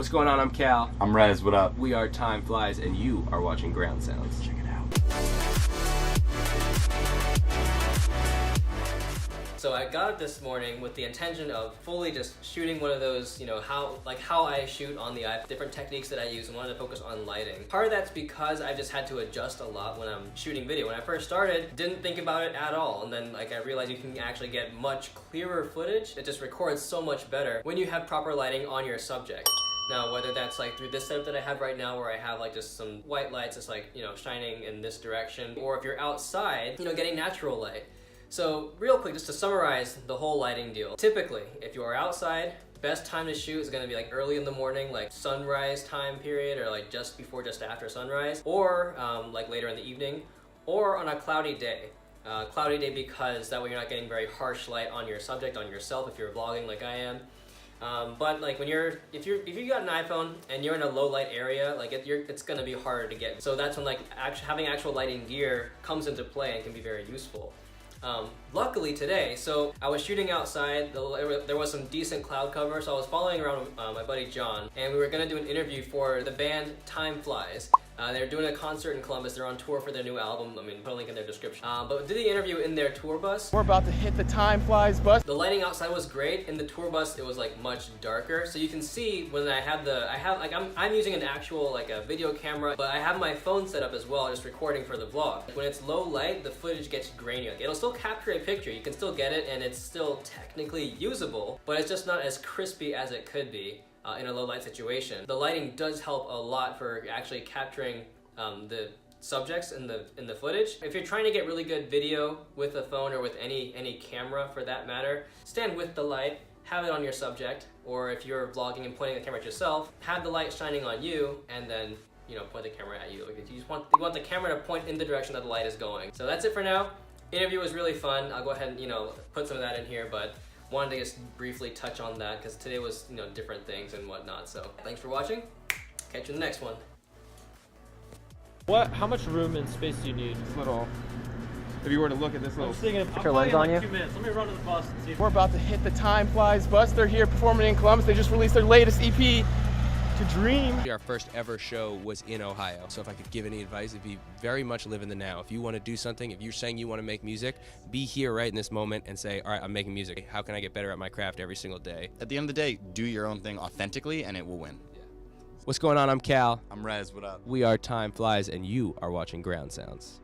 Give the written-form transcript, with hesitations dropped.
What's going on? I'm Cal. I'm Rez, what up? We are Time Flies, and you are watching Ground Sounds. Check it out. So I got up this morning with the intention of fully just shooting one of those, how I shoot on the iPhone, different techniques that I use, and wanted to focus on lighting. Part of that's because I've just had to adjust a lot when I'm shooting video. When I first started, didn't think about it at all, and then I realized you can actually get much clearer footage. It just records so much better when you have proper lighting on your subject. Now, whether that's through this setup that I have right now, where I have just some white lights, it's shining in this direction, or if you're outside, getting natural light. So real quick, just to summarize the whole lighting deal. Typically, if you are outside, best time to shoot is gonna be early in the morning, sunrise time period, or just before, just after sunrise, or later in the evening, or on a cloudy day. Cloudy day because that way you're not getting very harsh light on your subject, on yourself, if you're vlogging like I am. But if you got an iPhone and you're in a low light area, it's gonna be harder to get. So that's when having actual lighting gear comes into play and can be very useful. Luckily today, so I was shooting outside, there was some decent cloud cover, so I was following around with my buddy John, and we were gonna do an interview for the band Time Flies. They're doing a concert in Columbus. They're on tour for their new album. Put a link in their description. But did the interview in their tour bus. We're about to hit the Time Flies bus. The lighting outside was great. In the tour bus, it was much darker. So you can see when I'm using an actual a video camera, but I have my phone set up as well, just recording for the vlog. When it's low light, the footage gets grainy. It'll still capture a picture. You can still get it, and it's still technically usable, but it's just not as crispy as it could be. In a low light situation. The lighting does help a lot for actually capturing the subjects in the footage. If you're trying to get really good video with a phone or with any camera for that matter, stand with the light, have it on your subject, or if you're vlogging and pointing the camera at yourself, have the light shining on you, and then point the camera at you. You want the camera to point in the direction that the light is going. So that's it for now. Interview was really fun. I'll go ahead and put some of that in here, but wanted to just briefly touch on that because today was different things and whatnot. So thanks for watching. Catch you in the next one. How much room and space do you need? Little. If you were to look at this little. Put your lens on you. 2 minutes. Let me run to the bus and see if We're about to hit the Time Flies bus. They're here performing in Columbus. They just released their latest EP, To Dream. Our first ever show was in Ohio, so if I could give any advice, it'd be very much live in the now. If you want to do something, if you're saying you want to make music, be here right in this moment and say, all right, I'm making music. How can I get better at my craft every single day? At the end of the day, do your own thing authentically and it will win. What's going on? I'm Cal. I'm Rez, what up? We are Time Flies, and you are watching Ground Sounds.